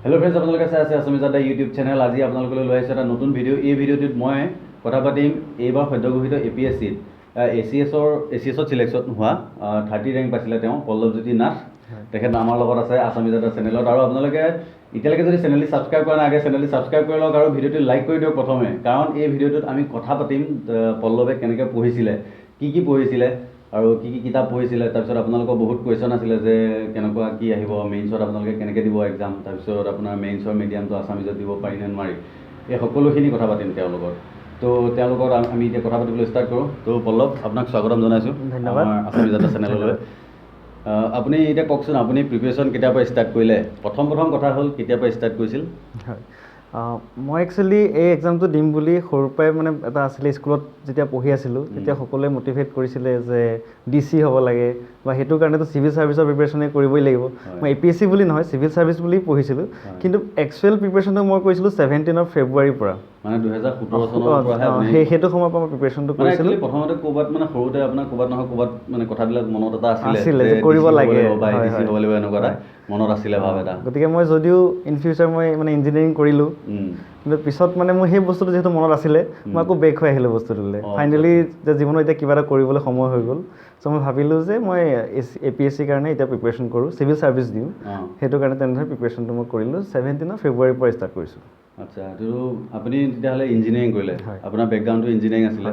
Hello' friends, আপোনালোকে চাই আছে আছামিজ ইউটিউব চেনেল। আজি আপোনালোকলৈ লৈ আহিছোঁ এটা নতুন ভিডিঅ'। এই ভিডিঅ'টোত মই কথা পাতিম এইবাৰ সদ্যঘোষিত APSCত ACSত চিলেকশ্যন হোৱা 30 ৰেংক পাইছিলে তেওঁ, পল্লৱজ্যোতি নাথ। তেখেত আমাৰ লগত আছে আছামিজ চেনেলত। আৰু আপোনালোকে এতিয়ালৈকে যদি চেনেলটি ছাবস্ক্ৰাইব কৰা নাই, আগে চেনেলটি ছাবস্ক্ৰাইব কৰি লওক আৰু ভিডিঅ'টো লাইক কৰি দিয়ক প্ৰথমে। কাৰণ এই ভিডিঅ'টোত আমি কথা পাতিম পল্লৱে কেনেকৈ পঢ়িছিলে, কি পঢ়িছিলে আৰু কি কিতাপ পঢ়িছিলে। তাৰপিছত আপোনালোকৰ বহুত কুৱেশ্যন আছিলে যে কেনেকুৱা কি আহিব মেইনছত, আপোনালোকে কেনেকৈ দিব এক্সাম, তাৰপিছত আপোনাৰ মেইনছৰ মিডিয়ামটো আছামিজত দিব পাৰি নে নোৱাৰি, এই সকলোখিনি কথা পাতিম তেওঁলোকৰ। তো তেওঁলোকৰ আমি এতিয়া কথা পাতিবলৈ ষ্টাৰ্ট কৰোঁ। তো পল্লৱ, আপোনাক স্বাগতম জনাইছোঁ ধন্যবাদ আমাৰ আছামিজ চেনেললৈ। আপুনি এতিয়া কওকচোন, আপুনি প্ৰিপেৰেশ্যন কেতিয়াৰ পৰা ষ্টাৰ্ট কৰিলে? প্ৰথম কথা হ'ল কেতিয়াৰ পৰা ষ্টাৰ্ট কৰিছিল? হয়, মই একচুৱেলি এই এক্সামটো দিম বুলি সৰুৰ পৰাই মানে এটা আছিলে। স্কুলত যেতিয়া পঢ়ি আছিলোঁ তেতিয়া সকলোৱে মটিভেট কৰিছিলে যে DC হ'ব লাগে, বা সেইটো কাৰণেতো চিভিল ছাৰ্ভিচৰ প্ৰিপেৰেশ্যনে কৰিবই লাগিব। মই APSC বুলি নহয়, চিভিল ছাৰ্ভিচ বুলি পঢ়িছিলোঁ। কিন্তু একচুৱেল প্ৰিপেৰেশ্যনটো মই কৰিছিলোঁ 17 ফেব্ৰুৱাৰীৰ পৰা, মানে 2017 চনৰ পৰাহে সেইটো সময়ৰ পৰা মই প্ৰিপেৰেশ্যনটো কৰিছিলোঁ। প্ৰথমতে ক'ৰবাত মানে সৰুতে আপোনাৰ ক'ৰবাত নহয় ক'ৰবাত মানে কথাবিলাক মনত এটা আছিলে যে কৰিব লাগে বা APSC হ'ব লাগিব, এনেকুৱা এটা মনত আছিলে ভাৱ এটা। গতিকে মই যদিও ইন ফিউচাৰ মই মানে ইঞ্জিনিয়াৰিং কৰিলোঁ, কিন্তু পিছত মানে মোৰ সেই বস্তুটো যিহেতু মনত আছিলে, মই আকৌ বেক হৈ আহিলোঁ বস্তুটোলৈ। ফাইনেলি যে জীৱনত এতিয়া কিবা এটা কৰিবলৈ সময় হৈ গ'ল, চ' মই ভাবিলোঁ যে মই APSCৰ কাৰণে এতিয়া প্ৰিপেৰেশ্যন কৰোঁ, চিভিল ছাৰ্ভিচ দিওঁ। সেইটো কাৰণে তেনেধৰণে প্ৰিপেৰেশ্যনটো মই কৰিলোঁ 17 ফেব্ৰুৱাৰীৰ পৰা ষ্টাৰ্ট কৰিছোঁ। আচ্ছা, তো আপুনি তেতিয়াহ'লে ইঞ্জিনিয়াৰিং কৰিলে, আপোনাৰ বেকগ্ৰাউণ্ডটো ইঞ্জিনিয়াৰিং আছিলে।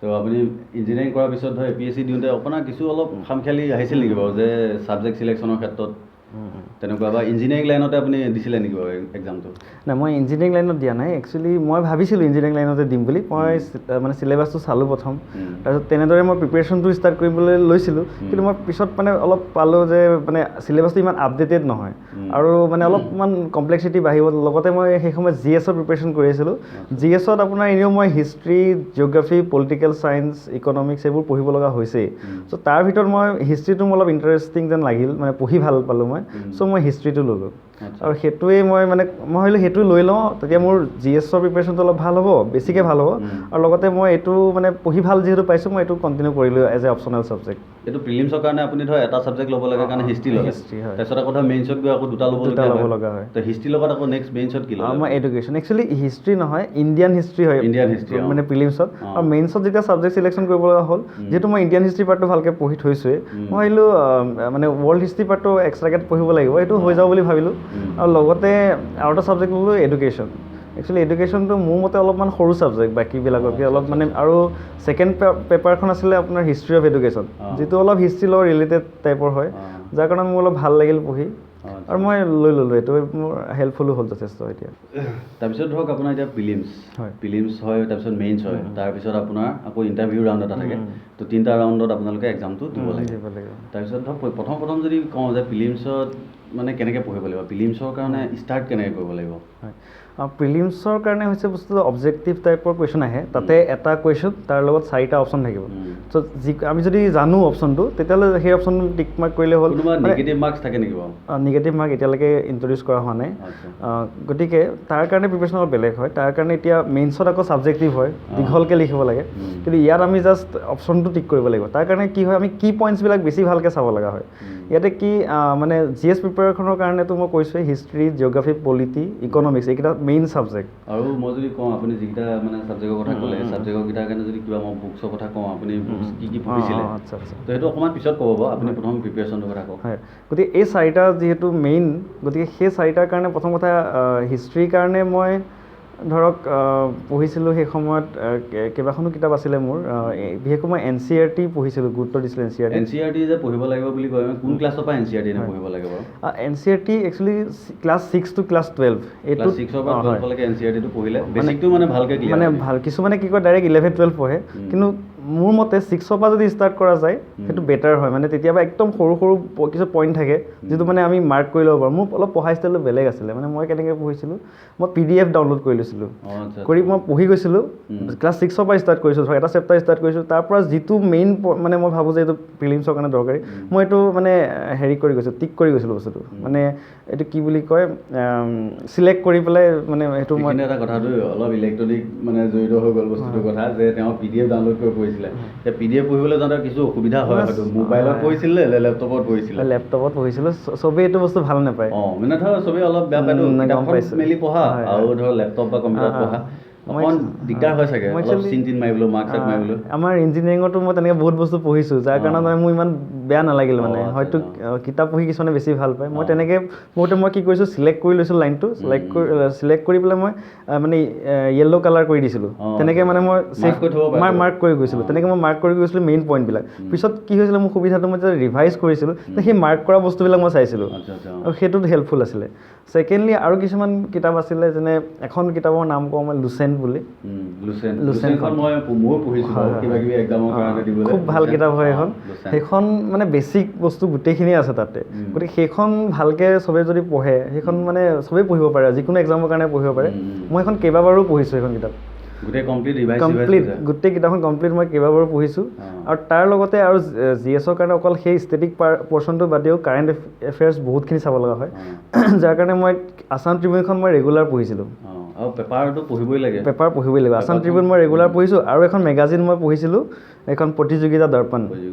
তো আপুনি ইঞ্জিনিয়াৰিং কৰাৰ পিছত ধৰ APSC দিওঁতে আপোনাৰ কিছু অলপ খামখেয়ালি আহিছিল নেকি বাৰু, যে ছাবজেক্ট চিলেকশ্যনৰ ক্ষেত্ৰত তেনেকুৱা, বা ইঞ্জিনিয়াৰিং লাইনতে আপুনি দিছিলে নেকি বাৰু এক্সামটো? নাই, মই ইঞ্জিনিয়াৰিং লাইনত দিয়া নাই। একচুৱেলি মই ভাবিছিলোঁ ইঞ্জিনিয়াৰিং লাইনতে দিম বুলি। মই মানে চিলেবাছটো চালোঁ প্ৰথম, তাৰপিছত তেনেদৰে মই প্ৰিপেৰেশ্যনটো ষ্টাৰ্ট কৰিবলৈ লৈছিলোঁ। কিন্তু মই পিছত মানে অলপ পালোঁ যে মানে চিলেবাছটো ইমান আপডেটেড নহয়, আৰু মানে অলপমান কমপ্লেক্সিটি বাঢ়িব। লগতে মই সেই সময়ত GSৰ প্ৰিপেৰেশ্যন কৰি আছিলোঁ। GSত আপোনাৰ এনেও মই history, geography, political science, economics এইবোৰ পঢ়িব লগা হৈছেই। চ' তাৰ ভিতৰত মই হিষ্ট্ৰীটো মোৰ অলপ ইণ্টাৰেষ্টিং যেন লাগিল, মানে পঢ়ি ভাল পালোঁ মই। চ' মই হিষ্ট্ৰীটো ল'লোঁ, আৰু সেইটোৱে মই ভাবিলোঁ সেইটো লৈ লওঁ, তেতিয়া মোৰ GSৰ প্ৰিপেৰেশ্যনটো অলপ ভাল হ'ব, বেছিকৈ ভাল হ'ব। আৰু লগতে মই এইটো মানে পঢ়ি ভাল যিহেতু পাইছোঁ, মই এইটো কণ্টিনিউ কৰিলোঁ এজ এ অপশ্যনেল ছাবজেক্ট। এইটো প্ৰিলিমছৰ কাৰণে আপুনি ধৰ এটা ছাবজেক্ট ল'ব লাগে কাৰণে হিষ্ট্ৰী ল'লে, তাৰপিছত আকৌ ধৰ মেইনছত গৈ আকৌ দুটা ল'ব লগা হয়। তো হিষ্ট্ৰীৰ লগত আকৌ নেক্সট মেইনছত কি ল'লে? মই এডুকেশ্যন, একচুৱেলি হিষ্ট্ৰী নহয়, ইণ্ডিয়ান হিষ্ট্ৰী হয়, ইণ্ডিয়ান হিষ্ট্ৰী মানে প্ৰিলিমছত। আৰু মেইনছত যেতিয়া ছাবজেক্ট চিলেকশ্যন কৰিব লগা হ'ল, যিহেতু মই ইণ্ডিয়ান হিষ্ট্ৰী পাৰ্টটো ভালকৈ পঢ়ি থৈছোঁৱেই, মই ভাবিলোঁ মানে ৱৰ্ল্ড হিষ্ট্ৰী পাৰ্টটো এক্সট্ৰাকৈ পঢ়িব লাগিব, এইটো হৈ যাব বুলি ভাবিলোঁ। আৰু লগতে আৰু এটা ছাবজেক্ট ল'লোঁ এডুকেশ্যন। একচুৱেলি এডুকেশ্যনটো মোৰ মতে অলপমান সৰু ছাবজেক্ট বাকীবিলাকতকৈ অলপ মানে। আৰু ছেকেণ্ড পেপাৰখন আছিলে আপোনাৰ হিষ্ট্ৰী অফ এডুকেশ্যন, যিটো অলপ হিষ্ট্ৰীৰ লগত ৰিলেটেড টাইপৰ হয়, যাৰ কাৰণে মোৰ অলপ ভাল লাগিল পঢ়ি, আৰু মই লৈ ল'লোঁ। এইটো মোৰ হেল্পফুলো হ'ল যথেষ্ট এতিয়া। তাৰপিছত ধৰক আপোনাৰ এতিয়া প্ৰিলিমছ হয়, তাৰপিছত মেইনছ হয়, তাৰপিছত আপোনাৰ আকৌ ইণ্টাৰভিউ ৰাউণ্ড এটা থাকে। তো 3টা ৰাউণ্ডত আপোনালোকে এক্সামটো দিব লাগে। তাৰপিছত ধৰক প্ৰথম যদি কওঁ যে প্ৰিলিমছত মানে কেনেকৈ পঢ়িব লাগিব, প্ৰিলিমছৰ কাৰণে ষ্টাৰ্ট কেনেকৈ কৰিব লাগিব? প্ৰিলিমছৰ কাৰণে হৈছে বস্তুটো অবজেক্টিভ টাইপৰ কুৱেশ্যন আহে। তাতে এটা কুৱেশ্যন, তাৰ লগত 4টা অপশ্যন থাকিব। চ' আমি যদি জানো অপশ্যনটো, তেতিয়াহ'লে সেই অপশ্যনটো টিক মাৰ্ক কৰিলে হ'ল। নিগেটিভ মাৰ্কছ থাকে নেকি বাৰু? নিগেটিভ মাৰ্ক এতিয়ালৈকে ইণ্ট্ৰডিউচ কৰা হোৱা নাই। গতিকে তাৰ কাৰণে প্ৰিপেৰেশ্যন অলপ বেলেগ হয়। তাৰ কাৰণে এতিয়া মেইনছত আকৌ ছাবজেক্টিভ হয়, দীঘলকৈ লিখিব লাগে। কিন্তু ইয়াত আমি জাষ্ট অপশ্যনটো টিক কৰিব লাগিব। তাৰ কাৰণে কি হয়, আমি কি পইণ্টছবিলাক বেছি ভালকৈ চাব লগা হয়। ইয়াতে কি মানে GS প্ৰিপেয়াৰখনৰ কাৰণেতো মই কৈছোঁৱেই হিষ্ট্ৰী, জিঅ'গ্ৰাফী, পলিটি, ইকনমিক্স, এইকেইটা মেইন ছাবজেক্ট। আৰু মই যদি কওঁ, আপুনি যিকেইটা মানে ছাবজেক্টৰ কথা ক'লে, ছাবজেক্টকেইটাৰ কাৰণে যদি কিবা মই বুকছৰ কথা কওঁ, আপুনি বুকছ কি পঢ়িছিলে? আচ্ছা। তো সেইটো অকণমান পিছত ক'ব বাৰু, আপুনি প্ৰথম প্ৰিপেৰেশ্যনটোৰ কথা কওক। হয়, গতিকে এই 4টা যিহেতু মেইন, গতিকে সেই 4টাৰ কাৰণে প্ৰথম কথা হিষ্ট্ৰীৰ কাৰণে মই ধৰক পঢ়িছিলোঁ সেই সময়ত কেইবাখনো কিতাপ আছিলে মোৰ। বিশেষকৈ মই NCERT পঢ়িছিলোঁ, গুৰুত্ব দিছিলোঁ NCERT যে পঢ়িব লাগিব বুলি কয়, কোন ক্লাছৰ পৰা NCERT পঢ়িব লাগে বাৰু? NCERT actually class 6 to class 12, এইটো 6ৰ পৰা 12লৈকে NCERTটো পঢ়িলে বেছিকটো মানে ভালকৈ ক্লিয়াৰ মানে ভাল। কিছুমানে কি কয় ডাইৰেক্ট 11-12 পঢ়ে, কিন্তু মোৰ মতে 6ৰ পৰা যদি ষ্টাৰ্ট কৰা যায় সেইটো বেটাৰ হয়। মানে তেতিয়াবা একদম সৰু কিছু পইণ্ট থাকে যিটো মানে আমি মাৰ্ক কৰি ল'ব পাৰোঁ। মোৰ অলপ পঢ়া ষ্টাইলটো বেলেগ আছিলে। মানে মই কেনেকৈ পঢ়িছিলোঁ, মই PDF ডাউনলোড কৰি লৈছিলোঁ, কৰি মই পঢ়ি গৈছিলোঁ। ক্লাছ 6ৰ পৰা ষ্টাৰ্ট কৰিছোঁ, ধৰক এটা চেপ্টাৰ ষ্টাৰ্ট কৰিছোঁ, তাৰ পৰা যিটো মেইন মানে মই ভাবোঁ যে এইটো প্ৰিলিমছৰ কাৰণে দৰকাৰী, মই এইটো মানে হেৰি কৰি গৈছোঁ, টিক কৰি গৈছিলোঁ বস্তুটো। মানে এইটো কি বুলি কয়, চিলেক্ট কৰি পেলাই মানে সেইটো মই এটা কথাটো অলপ ইলেক্ট্ৰনিক মানে জড়িত হৈ গ'ল বস্তুটোৰ কথা, যে তেওঁ PDF ডাউনলোড কৰি পঢ়িছিলে। পঢ়িছিলে এতিয়া PDF পঢ়িবলৈ যাওঁতে কিছু অসুবিধা হয় হয়তো মোবাইলত পঢ়িছিলে নে লেপটপত পঢ়িছিলে লেপটপত পঢ়িছিলোঁ চবেই এইটো বস্তু ভাল নাপায় মানে ধৰ চবেই অলপ বেয়া পায়তো কিতাপখন মেলি পঢ়া আৰু ধৰ লেপটপ বা কম্পিউটাৰত পঢ়া অকণ দিগদাৰ হয় চাগে অলপ চিন মাৰিবলৈ মাৰ্কছ মাৰিবলৈ আমাৰ ইঞ্জিনিয়াৰিঙতো মই তেনেকৈ বহুত বস্তু পঢ়িছোঁ যাৰ কাৰণে মানে মোৰ ইমান বেয়া নালাগিল মানে হয়তো কিতাপ পঢ়ি কিছুমানে বেছি ভাল পায় মই তেনেকৈ পঢ়োঁতে মই কি কৰিছোঁ চিলেক্ট কৰি লৈছিলোঁ লাইনটো চিলেক্ট কৰি পেলাই মই মানে য়েল্ল' কালাৰ কৰি দিছিলোঁ তেনেকৈ মানে মই মাৰ্ক কৰি গৈছিলোঁ তেনেকৈ মই মাৰ্ক কৰি গৈছিলোঁ মেইন পইণ্টবিলাক পিছত কি হৈছিলে মোৰ সুবিধাটো মই যেতিয়া ৰিভাইজ কৰিছিলোঁ সেই মাৰ্ক কৰা বস্তুবিলাক মই চাইছিলোঁ আৰু সেইটোত হেল্পফুল আছিলে ছেকেণ্ডলি আৰু কিছুমান কিতাপ আছিলে যেনে এখন কিতাপৰ নাম কওঁ মই লুচেণ্ট বুলি খুব ভাল কিতাপ হয় সেইখন মানে বেছিক বস্তু গোটেইখিনিয়ে আছে তাতে গতিকে সেইখন ভালকৈ চবেই যদি পঢ়ে সেইখন মানে চবেই পঢ়িব পাৰে যিকোনো এক্সামৰ কাৰণে পঢ়িব পাৰে মই সেইখন কেইবাবাৰো পঢ়িছোঁ সেইখন কিতাপ গোটেই কিতাপখন কমপ্লিট মই কেইবাবাৰো পঢ়িছোঁ আৰু তাৰ লগতে আৰু GSৰ কাৰণে অকল সেই ষ্টেটিক পৰ্চনটো বাদেও কাৰেণ্ট এফেয়াৰ্ছ বহুতখিনি চাব লগা হয় যাৰ কাৰণে মই আছাম ট্ৰিবিউনখন মই ৰেগুলাৰ পঢ়িছিলোঁ পেপাৰ পঢ়িবই লাগিব আছাম ট্ৰিবিউন মই ৰেগুলাৰ পঢ়িছোঁ আৰু এখন মেগাজিন মই পঢ়িছিলোঁ এখন প্ৰতিযোগিতা দৰ্পণ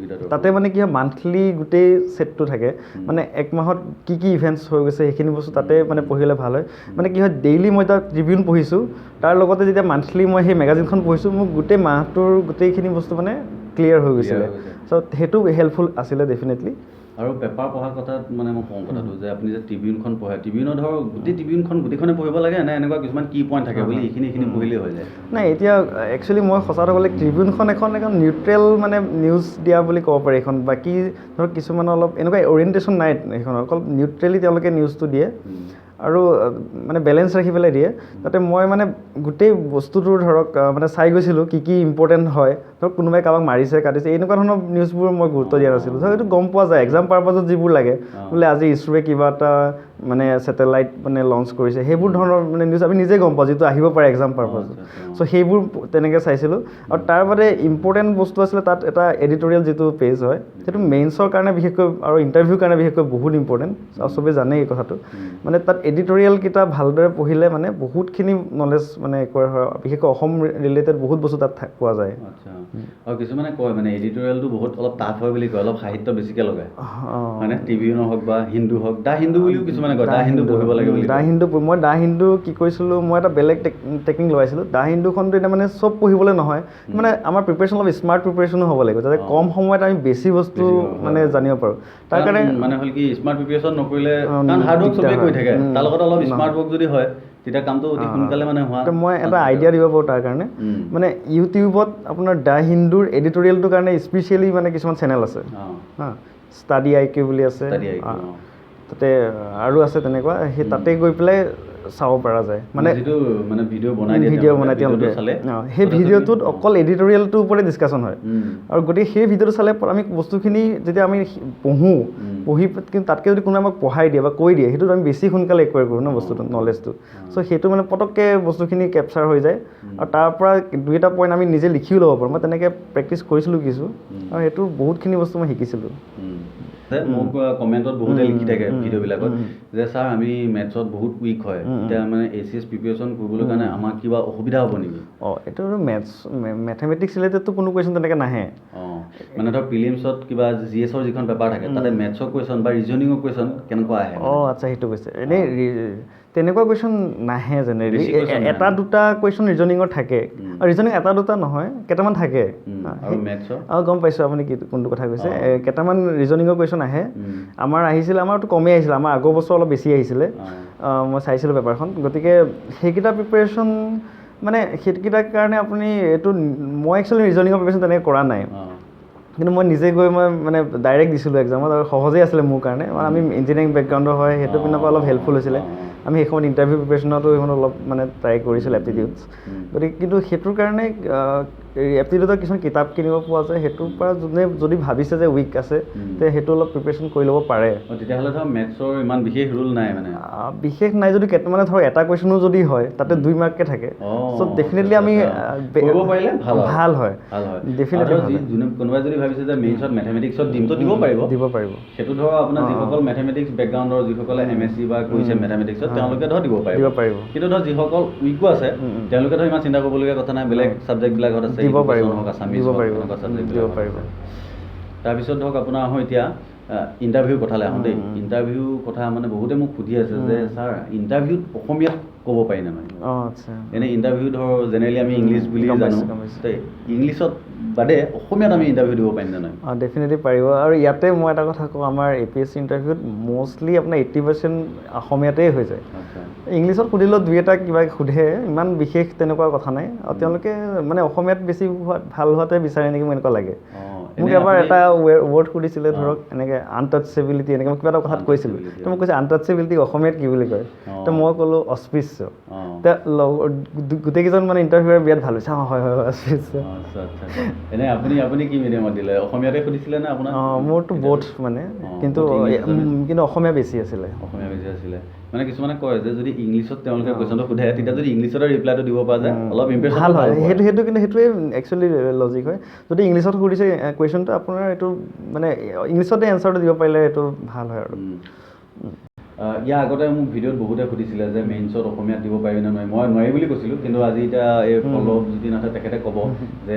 তাতে মানে কি হয় মান্থলি গোটেই ছেটটো থাকে মানে এক মাহত কি ইভেণ্টছ হৈ গৈছে সেইখিনি বস্তু তাতে মানে পঢ়িলে ভাল হয় মানে কি হয় ডেইলি মই তাত ট্ৰিবিউন পঢ়িছোঁ তাৰ লগতে যেতিয়া মান্থলি মই সেই মেগাজিনখন পঢ়িছোঁ মোক গোটেই মাহটোৰ গোটেইখিনি বস্তু মানে ক্লিয়াৰ হৈ গৈছিলে চ' সেইটো হেল্পফুল আছিলে ডেফিনেটলি আৰু পেপাৰ পঢ়াৰ কথাত মানে মই কওঁ কথাটো যে আপুনি যে ট্ৰিবিউনখন পঢ়ে ট্ৰিবিউনৰ ধৰক গোটেই ট্ৰিবিউনখন গোটেইখনে পঢ়িব লাগে নে এনেকুৱা কিছুমান কি পইণ্ট থাকে বুলি এইখিনি পঢ়িলেই হৈ যায় নাই এতিয়া একচুৱেলি মই সঁচাটো ক'লে ট্ৰিবিউনখন এখন নিউট্ৰেল মানে নিউজ দিয়া বুলি ক'ব পাৰি এখন বাকী ধৰক কিছুমানৰ অলপ এনেকুৱা অৰিয়েণ্টেশ্যন নাই সেইখনৰ অকল নিউট্ৰেলি তেওঁলোকে নিউজটো দিয়ে আৰু মানে বেলেঞ্চ ৰাখি পেলাই দিয়ে তাতে মই মানে গোটেই বস্তুটোৰ ধৰক মানে চাই গৈছিলোঁ কি ইম্পৰ্টেণ্ট হয় ধৰক কোনোবাই কাৰোবাক মাৰিছে কাটিছে এনেকুৱা ধৰণৰ নিউজবোৰ মই গুৰুত্ব দিয়া নাছিলোঁ ধৰক এইটো গম পোৱা যায় এক্সাম পাৰপাছত যিবোৰ লাগে বোলে আজি ইছৰোৱে কিবা এটা মানে ছেটেলাইট মানে লঞ্চ কৰিছে সেইবোৰ ধৰণৰ মানে নিউজ আমি নিজে গম পাওঁ যিটো আহিব পাৰে এক্সাম পাৰপাছত চ' সেইবোৰ তেনেকৈ চাইছিলোঁ আৰু তাৰ বাদে ইম্পৰ্টেণ্ট বস্তু আছিলে তাত এটা এডিটৰিয়েল যিটো পেজ হয় সেইটো মেইনছৰ কাৰণে বিশেষকৈ আৰু ইণ্টাৰভিউৰ কাৰণে বিশেষকৈ বহুত ইম্পৰ্টেণ্ট আৰু চবেই জানে এই কথাটো মানে তাত এডিটৰিয়েল কিতাপ ভালদৰে পঢ়িলে মানে বহুতখিনি নলেজ মানে একোৱাৰ হয় বিশেষকৈ অসম ৰিলেটেড বহুত বস্তু তাত পোৱা যায় আৰু কিছুমানে কয় মানে এডিটৰিয়েলটো বহুত অলপ টাফ হয় বুলি কয় অলপ সাহিত্য বেছিকৈ লগায় মানে ট্ৰিবিউনৰ হওক বা হিন্দু হওক দা হিন্দু বুলিও কিছুমানে কয় দা হিন্দু পঢ়িব লাগে বুলি মই দা হিন্দু কি কৰিছিলোঁ মই এটা বেলেগ টেকনিক লগাইছিলোঁ দা হিন্দুখনটো এতিয়া মানে চব পঢ়িবলৈ নহয় মানে আমাৰ প্ৰিপেৰেশ্যন অলপ স্মাৰ্ট প্ৰিপেৰেশ্যনো হ'ব লাগিব যাতে কম সময়ত আমি বেছি বস্তু মানে জানিব পাৰোঁ তাৰ কাৰণে মানে হ'ল কি স্মাৰ্ট প্ৰিপেৰেশ্যন নকৰিলে কাৰণ হাৰ্ড ৱৰ্ক চবেই কৰি থাকে তাৰ লগত অলপ স্মাৰ্ট ৱৰ্ক যদি হয় তেতিয়া কামটো অতি সোনকালে মানে হোৱা মই এটা আইডিয়া দিব পাৰোঁ তাৰ কাৰণে মানে ইউটিউবত আপোনাৰ দা হিন্দুৰ এডিটৰিয়েলটোৰ কাৰণে স্পেচিয়েলি মানে কিছুমান চেনেল আছে ষ্টাডি IQ বুলি আছে তাতে আৰু আছে তেনেকুৱা সেই তাতে গৈ পেলাই চাব পৰা যায় মানে ভিডিঅ' বনাই তেওঁলোকে সেই ভিডিঅ'টোত অকল এডিটৰিয়েলটোৰ ওপৰতে ডিছকাশ্যন হয় আৰু গতিকে সেই ভিডিঅ'টো চালে আমি বস্তুখিনি যেতিয়া আমি পঢ়ি কিন্তু তাতকৈ যদি কোনোবাই আমাক পঢ়াই দিয়ে বা কৈ দিয়ে সেইটোত আমি বেছি সোনকালে একোৱাই কৰোঁ ন বস্তুটো নলেজটো চ' সেইটো মানে পটককৈ বস্তুখিনি কেপচাৰ হৈ যায় আৰু তাৰ পৰা দুই এটা পইণ্ট আমি নিজে লিখিও ল'ব পাৰোঁ মই তেনেকৈ প্ৰেক্টিচ কৰিছিলোঁ কিছু আৰু সেইটো বহুতখিনি বস্তু মই শিকিছিলোঁ মোক কমেণ্টত বহুতে লিখি থাকে ভিডিঅ'বিলাকত যে ছাৰ আমি মেথছত বহুত উইক হয় এতিয়া মানে ACS প্ৰিপেৰেশ্যন কৰিবলৈ কাৰণে আমাৰ কিবা অসুবিধা হ'ব নেকি এইটো মেথমেটিক্স ৰিলেটেডটো কোনো কুৱেশ্যন তেনেকৈ নাহে মানে ধৰক প্ৰিলিমছত কিবা GSৰ যিখন পেপাৰ থাকে তাতে মেথছৰ কুৱেশ্যন বা ৰিজনিঙৰ কুৱেশ্যন কেনেকুৱা আহে আচ্ছা সেইটো কৈছে এনেই তেনেকুৱা কুৱেশ্যন নাহে জেনেৰেলি এটা দুটা কুৱেশ্যন ৰিজনিঙৰ থাকে আৰু ৰিজনিং এটা দুটা নহয় কেইটামান থাকে গম পাইছোঁ আপুনি কোনটো কথা কৈছে কেইটামান ৰিজনিঙৰ কুৱেশ্যন আহে আমাৰ আহিছিলে আমাৰতো কমেই আহিছিলে আমাৰ আগৰ বছৰ অলপ বেছি আহিছিলে মই চাইছিলোঁ পেপাৰখন গতিকে সেইকেইটা প্ৰিপেৰেশ্যন মানে সেইকেইটাৰ কাৰণে আপুনি এইটো মই একচুৱেলি ৰিজনিঙৰ প্ৰিপেৰেশ্যন তেনেকৈ কৰা নাই কিন্তু মই নিজে গৈ মই মানে ডাইৰেক্ট দিছিলোঁ এক্সামত আৰু সহজেই আছিলে মোৰ কাৰণে আমি ইঞ্জিনিয়াৰিং বেকগ্ৰাউণ্ডৰ হয় সেইটো পিনৰ পৰা অলপ হেল্পফুল হৈছিলে আমি সেই সময়ত ইণ্টাৰভিউ প্ৰিপেৰেশ্যনতো সেইখন অলপ মানে ট্ৰাই কৰিছিলোঁ এপ্টিটিউডছ গতিকে কিন্তু সেইটোৰ কাৰণে এপ্টিটিউডৰ কিছুমান কিতাপ কিনিব পোৱা যায় সেইটোৰ পৰা যোনে যদি ভাবিছে যে উইক আছে তে সেইটো অলপ প্ৰিপেৰেশ্যন কৰি ল'ব পাৰে তেতিয়াহ'লে ধৰক মেথছৰ ইমান বিশেষ ৰুল নাই মানে বিশেষ নাই যদি মানে ধৰক এটা কুৱেশ্যনো যদি হয় তাতে 2 মাৰ্ককৈ থাকে চ' ডেফিনেটলি আমি ভাল হয় ডেফিনেটলি কোনোবাই যদি ভাবিছে যে মেথছত মেথমেটিক্সত দিমটো দিব পাৰিব সেইটো ধৰক আপোনাৰ যিসকল মেথমেটিক্স বেকগ্ৰাউণ্ডৰ যিসকলে MSc বা কৰিছে মেথমেটিক্সত তেওঁলোকে ধৰক দিব পাৰিব কিন্তু ধৰক যিসকল উইকো আছে তেওঁলোকে ধৰক ইমান চিন্তা কৰিবলগীয়া কথা নাই বেলেগ ছাবজেক্টবিলাকত আছে দিব পাৰিব আছামিজ দিব পাৰিব দিব পাৰিব তাৰপিছত ধৰক আপোনাৰ আহোঁ এতিয়া ইণ্টাৰভিউ কথালৈ আহোঁ দেই ইণ্টাৰভিউ কথা মানে বহুতে মোক সুধি আছে যে ছাৰ ইণ্টাৰভিউত অসমীয়াত ক'ব পাৰি নে নহয় আচ্ছা এনেই ইণ্টাৰভিউ ধৰ জেনেৰেলি আমি ইংলিছ বুলি জানো ইংলিছত বাদে অসমীয়াত আমি ইণ্টাৰভিউ দিব পাৰিম নে নহয় ডেফিনেটলি পাৰিব আৰু ইয়াতে মই এটা কথা কওঁ আমাৰ APSC ইণ্টাৰভিউত মষ্টলি আপোনাৰ 80% অসমীয়াতেই হৈ যায় ইংলিছত সুধিলেও দুই এটা কিবা সোধে ইমান বিশেষ তেনেকুৱা কথা নাই আৰু তেওঁলোকে মানে অসমীয়াত বেছি ভাল হোৱাতে বিচাৰে নেকি মোৰ এনেকুৱা লাগে মোক এবাৰ এটা ৱৰ্ড সুধিছিলে ধৰক এনেকৈ আনটাচেবিলিটি এনেকৈ মই কিবা এটা কথাত কৈছিলোঁ তো মোক কৈছে আনটাচেবিলিটি অসমীয়াত কি বুলি কয় তো মই ক'লোঁ অস্পৃশ্য গোটেইকেইজন মানে ইণ্টাৰভিউৰ বিৰাট ভাল হৈছে হয় হয় অস্পৃশ্য এনে আপুনি কি মিডিয়ামত দিলে অসমীয়াতে সুধিছিলে নে আপোনাৰ মোৰতো বোথ মানে কিন্তু অসমীয়া বেছি আছিলে মানে কিছুমানে কয় যে যদি ইংলিছত তেওঁলোকে কুৱেশ্যনটো সোধে তেতিয়া যদি ইংলিছতে ৰিপ্লাইটো দিব পৰা যায় অলপ ইম্প্ৰেছন ভাল হয় সেইটো কিন্তু সেইটোৱে একচুৱেলি লজিক হয় যদি ইংলিছত সুধিছে কুৱেশ্যনটো আপোনাৰ এইটো মানে ইংলিছতে এনচাৰটো দিব পাৰিলে এইটো ভাল হয় আৰু ইয়াৰ আগতে মোক ভিডিঅ'ত বহুতে সুধিছিলে যে মেইনছত অসমীয়াত দিব পাৰিবি নে নোৱাৰি মই নোৱাৰি বুলি কৈছিলোঁ কিন্তু আজি এতিয়া এই পল্লৱ জ্যোতিনাথে তেখেতে ক'ব যে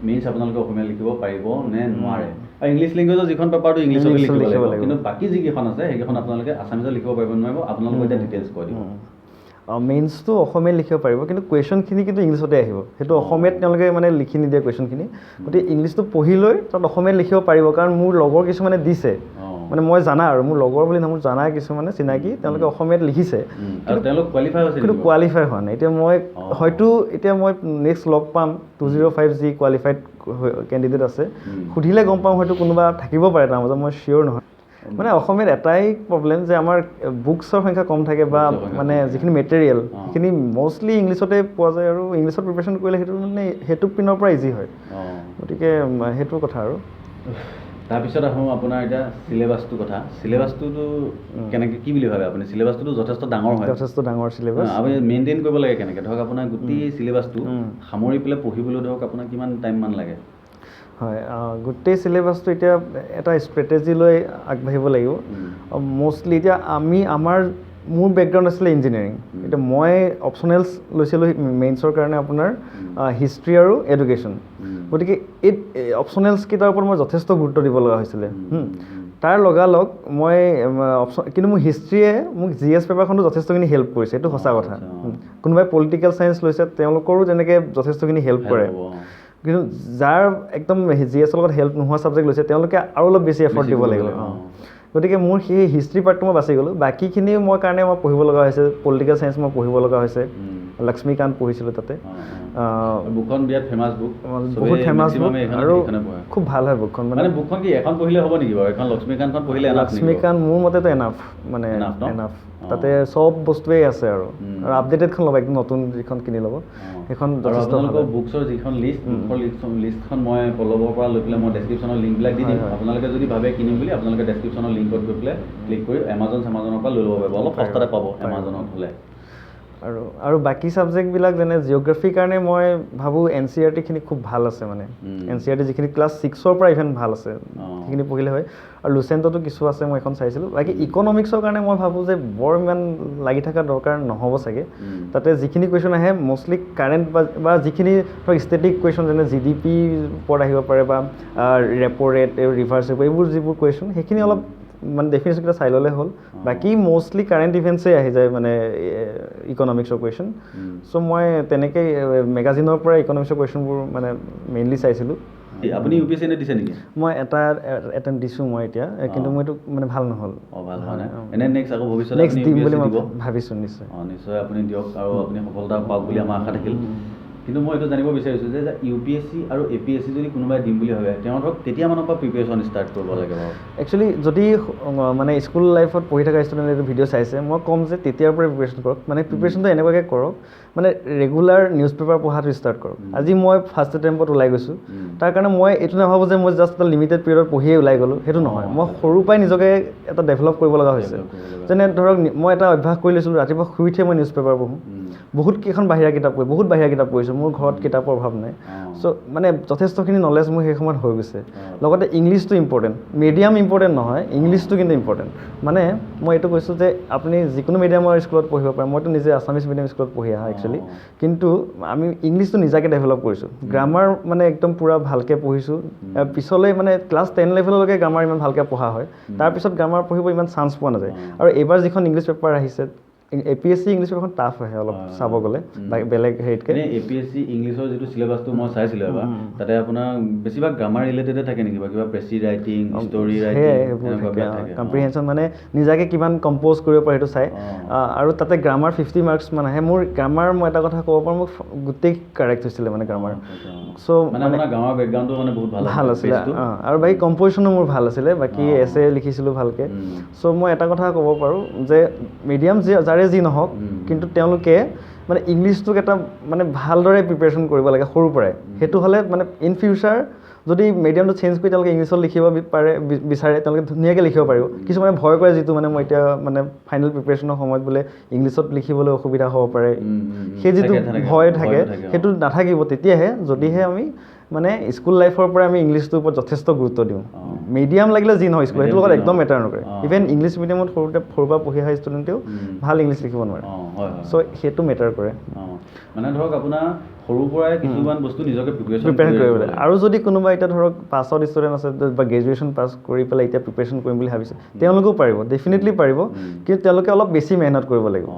মেইনছ আপোনালোকে অসমীয়াত লিখিব পাৰিব নে নোৱাৰে আৰু ইংলিছ লেংগুৱেজৰ যিখন পেপাৰটো ইংলিছতে লিখিব লাগিব কিন্তু বাকী যিকেইখন আছে সেইকেইখন আপোনালোকে আছামিজত লিখিব পাৰিব নোৱাৰিব আপোনালোকে এতিয়া ডিটেইলছ কৈ দিব মেইনছটো অসমীয়াত লিখিব পাৰিব কিন্তু কুৱেশ্যনখিনি কিন্তু ইংলিছতে আহিব সেইটো অসমীয়াত তেওঁলোকে মানে লিখি নিদিয়ে কুৱেশ্যনখিনি গতিকে ইংলিছটো পঢ়ি লৈ তাত অসমীয়াত লিখিব পাৰিব কাৰণ মোৰ লগৰ কিছুমানে দিছে মানে মই জানা আৰু মোৰ লগৰ বুলি নহয় মোৰ জানা কিছুমানে চিনাকি তেওঁলোকে অসমীয়াত লিখিছে কিন্তু কোৱালিফাই হোৱা নাই এতিয়া মই হয়তো এতিয়া মই নেক্সট লগ পাম 205 যি কোৱালিফাইড কেণ্ডিডেট আছে সুধিলে গম পাম হয়তো কোনোবা থাকিব পাৰে তাৰ মাজত মই চিয়'ৰ নহয় মানে অসমীয়াত এটাই প্ৰব্লেম যে আমাৰ বুকছৰ সংখ্যা কম থাকে বা মানে যিখিনি মেটেৰিয়েল সেইখিনি মষ্টলি ইংলিছতে পোৱা যায় আৰু ইংলিছত প্ৰিপেৰেশ্যন কৰিলে সেইটো মানে সেইটো পিনৰ পৰা ইজি হয় গতিকে সেইটো কথা আৰু তাৰপিছত আহোঁ আপোনাৰ এতিয়া চিলেবাছটোৰ কথা চিলেবাছটোতো কেনেকৈ কি বুলি ভাবে আপুনি চিলেবাছটোতো যথেষ্ট ডাঙৰ হয় যথেষ্ট ডাঙৰ চিলেবাছ আপুনি মেইনটেইন কৰিব লাগে কেনেকৈ ধৰক আপোনাৰ গোটেই চিলেবাছটো সামৰি পেলাই পঢ়িবলৈ ধৰক আপোনাৰ কিমান টাইমমান লাগে হয় গোটেই চিলেবাছটো এতিয়া এটা ষ্ট্ৰেটেজি লৈ আগবাঢ়িব লাগিব মষ্টলি এতিয়া মোৰ বেকগ্ৰাউণ্ড আছিলে ইঞ্জিনিয়াৰিং এতিয়া মই অপশ্যনেলছ লৈছিলোঁ মেইনছৰ কাৰণে আপোনাৰ হিষ্ট্ৰী আৰু এডুকেশ্যন গতিকে এই অপশ্যনেলছকেইটাৰ ওপৰত মই যথেষ্ট গুৰুত্ব দিব লগা হৈছিলে তাৰ লগালগ মই কিন্তু মোৰ হিষ্ট্ৰীয়ে মোক GS পেপাৰখনো যথেষ্টখিনি হেল্প কৰিছে এইটো সঁচা কথা কোনোবাই পলিটিকেল ছায়েন্স লৈছে তেওঁলোকৰো তেনেকৈ যথেষ্টখিনি হেল্প কৰে কিন্তু যাৰ একদম GS লগত হেল্প নোহোৱা ছাবজেক্ট লৈছে তেওঁলোকে আৰু অলপ বেছি এফৰ্ট দিব লাগিব গতিকে মোৰ সেই হিষ্ট্ৰী পাৰ্টটো মই বাছি গ'লোঁ বাকীখিনি মই পঢ়িব লগা হৈছে পলিটিকেল ছায়েন্স মই পঢ়িব লগা হৈছে লক্ষ্মীকান্ত পঢ়িছিলোঁ তাতে বুকখন বিৰাট ফেমাছ বুক বহুত ফেমাছ বুক আৰু খুব ভাল হয় বুকখন মানে বুকখন কি এখন পঢ়িলে হ'ব নেকি বাৰু এখন লক্ষ্মীকান্তখন পঢ়িলে লক্ষ্মীকান্ত মোৰ মতেতো এনাফ মানে এনাফ তাতে চব বস্তুৱেই আছে আৰু আপডেটেডখন ল'ব একদম নতুন যিখন কিনি ল'ব সেইখন যথেষ্ট বুকছৰ যিখন লিষ্টখন মই পল্লৱৰ পৰা লৈ পেলাই মই ডেছক্ৰিপশ্যনৰ লিংকবিলাক দি দিম আপোনালোকে যদি ভাবে কিনিম বুলি আপোনালোকে ডেছক্ৰিপশ্যনৰ লিংকত গৈ পেলাই ক্লিক কৰি এমাজনৰ পৰা লৈ ল'ব পাৰিব অলপ সস্তাতে পাব এমাজনত হ'লে আৰু বাকী ছাবজেক্টবিলাক যেনে জিঅ'গ্ৰাফিৰ কাৰণে মই ভাবোঁ NCERT-খিনি খুব ভাল আছে মানে NCERT যিখিনি ক্লাছ 6ৰ পৰা ইভেন ভাল আছে সেইখিনি পঢ়িলে হয় আৰু লুচেণ্টতো কিছু আছে মই এখন চাইছিলোঁ বাকী ইকনমিক্সৰ কাৰণে মই ভাবোঁ যে বৰ ইমান লাগি থকা দৰকাৰ নহ'ব চাগে তাতে যিখিনি কুৱেশ্যন আহে মষ্টলি কাৰেণ্ট বা যিখিনি ধৰক ষ্টেটিক কুৱেশ্যন যেনে GDP ওপৰত আহিব পাৰে বা ৰেপ' ৰেট ৰিভাৰ্ছ ৰেপ' এইবোৰ যিবোৰ কুৱেশ্যন সেইখিনি অলপ মানে ডেফিনেশ্যনকেইটা চাই ল'লে হ'ল বাকী মষ্টলি কাৰেণ্ট ইভেণ্টছেই আহি যায় মানে ইকনমিক্সৰ কুৱেশ্যন চ' মই তেনেকৈ মেগাজিনৰ পৰা ইকনমিক্সৰ কুৱেশ্যনবোৰ মানে মেইনলি চাইছিলোঁ আপুনি UPSC এনে দিছে নেকি মই এটা এটেম্প দিছোঁ মই এতিয়া কিন্তু মই এইটো মানে ভাল নহ'ল ভাল হোৱা নাই এনে নেক্সট আকৌ ভৱিষ্যতে নেক্সট দিম বুলি মই ভাবিছোঁ নিশ্চয় আপুনি দিয়ক আৰু আপুনি সফলতা পাওক বুলি আমাৰ আশা থাকিল কিন্তু মই এইটো জানিব বিচাৰিছোঁ যে UPSC আৰু APSC যদি কোনোবাই দিম বুলি ভাবে তেওঁ ধৰক কেতিয়ামানৰ পৰা প্ৰিপেৰেশ্যন ষ্টাৰ্ট কৰিব লাগে বাৰু একচুৱেলি যদি মানে স্কুল লাইফত পঢ়ি থকা ষ্টুডেণ্টে এইটো ভিডিঅ' চাইছে মই ক'ম যে তেতিয়াৰ পৰাই প্ৰিপেৰেশ্যন কৰক মানে প্ৰিপেৰেশ্যনটো এনেকুৱাকৈ কৰক মানে ৰেগুলাৰ নিউজ পেপাৰ পঢ়াটো ষ্টাৰ্ট কৰক আজি মই ফাৰ্ষ্ট এটেম্পত ওলাই গৈছোঁ তাৰ কাৰণে মই এইটো নাভাবোঁ যে মই জাষ্ট এটা লিমিটেড পিৰিয়ডত পঢ়িয়ে ওলাই গ'লোঁ সেইটো নহয় মই সৰুৰ পৰাই নিজকে এটা ডেভেলপ কৰিব লগা হৈছে যেনে ধৰক মই এটা অভ্যাস কৰি লৈছিলোঁ ৰাতিপুৱা শুই উঠিয়ে মই নিউজ পেপাৰ পঢ়োঁ বহুত কেইখন বাহিৰা কিতাপ পঢ়িছোঁ মোৰ ঘৰত কিতাপৰ অভাৱ নাই চ' মানে যথেষ্টখিনি নলেজ মোৰ সেই সময়ত হৈ গৈছে লগতে ইংলিছটো ইম্পৰ্টেণ্ট মিডিয়াম ইম্পৰ্টেণ্ট নহয় ইংলিছটো কিন্তু ইম্পৰ্টেণ্ট মানে মই এইটো কৈছোঁ যে আপুনি যিকোনো মিডিয়ামৰ স্কুলত পঢ়িব পাৰে মইতো নিজে আছামিছ মিডিয়াম স্কুলত পঢ়ি আহা একচুৱেলি কিন্তু আমি ইংলিছটো নিজাকৈ ডেভেলপ কৰিছোঁ গ্ৰামাৰ মানে একদম পূৰা ভালকৈ পঢ়িছোঁ পিছলৈ মানে ক্লাছ 10 লেভেললৈকে গ্ৰামাৰ ইমান ভালকৈ পঢ়া হয় তাৰপিছত গ্ৰামাৰ পঢ়িব ইমান চান্স পোৱা নাযায় আৰু এইবাৰ যিখন ইংলিছ পেপাৰ আহিছে APSC ইংলিছ পেপাৰখন টাফ আহে অলপ চাব গ'লে বেলেগ হেৰিতকৈ APSC ইংলিছৰ যিটো চিলেবাছটো মই চাইছিলোঁ এবাৰ তাতে আপোনাৰ বেছিভাগ গ্ৰামাৰ ৰিলেটেডে থাকে নেকি বা কিবা প্ৰেচি ৰাইটিং ষ্টৰি ৰাইটিং কম্প্ৰিহেনশ্যন মানে নিজাকৈ কিমান কম্প'জ কৰিব পাৰে সেইটো চাই আৰু তাতে গ্ৰামাৰ 50 মাৰ্কছ মান আহে মোৰ গ্ৰামাৰ মই এটা কথা ক'ব পাৰোঁ মোক গোটেই কাৰেক্ট হৈছিলে মানে গ্ৰামাৰ চ' মানে আপোনাৰ গ্ৰামাৰ বেকগ্ৰাউণ্ডটো মানে বহুত ভাল আছিলে আৰু বাকী কম্প'জিশ্যনো মোৰ ভাল আছিলে বাকী এছে লিখিছিলোঁ ভালকৈ চ' মই এটা কথা ক'ব পাৰোঁ যে মিডিয়াম যাৰে যি নহওক কিন্তু তেওঁলোকে মানে ইংলিছটোক এটা মানে ভালদৰে প্ৰিপেৰেশ্যন কৰিব লাগে সৰুৰ পৰাই সেইটো হ'লে মানে ইন ফিউচাৰ যদি মিডিয়ামটো চেঞ্জ কৰি তেওঁলোকে ইংলিছত লিখিব বিচাৰে তেওঁলোকে ধুনীয়াকৈ লিখিব পাৰিব কিছুমানে ভয় কৰে যিটো মানে মই এতিয়া মানে ফাইনেল প্ৰিপেৰেশ্যনৰ সময়ত বোলে ইংলিছত লিখিবলৈ অসুবিধা হ'ব পাৰে সেই যিটো ভয় থাকে সেইটো নাথাকিব তেতিয়াহে যদিহে আমি মানে স্কুল লাইফৰ পৰা আমি ইংলিছটোৰ ওপৰত যথেষ্ট গুৰুত্ব দিওঁ মিডিয়াম লাগিলে যি নহয় স্কুল সেইটোৰ লগত একদম মেটাৰ নকৰে ইভেন ইংলিছ মিডিয়ামত সৰুৰ পৰা পঢ়ি অহা ষ্টুডেণ্টেও ভাল ইংলিছ লিখিব নোৱাৰে চ' সেইটো মেটাৰ কৰে মানে ধৰক আপোনাৰ সৰুৰ পৰাই কিছুমান বস্তু নিজকে প্ৰিপেয়াৰ কৰিব লাগে আৰু যদি কোনোবা এতিয়া ধৰক পাছত ষ্টুডেণ্ট আছে বা গ্ৰেজুৱেশ্যন পাছ কৰি পেলাই এতিয়া প্ৰিপেৰেশ্যন কৰিম বুলি ভাবিছে তেওঁলোকেও পাৰিব ডেফিনেটলি পাৰিব কিন্তু তেওঁলোকে অলপ বেছি মেহনত কৰিব লাগিব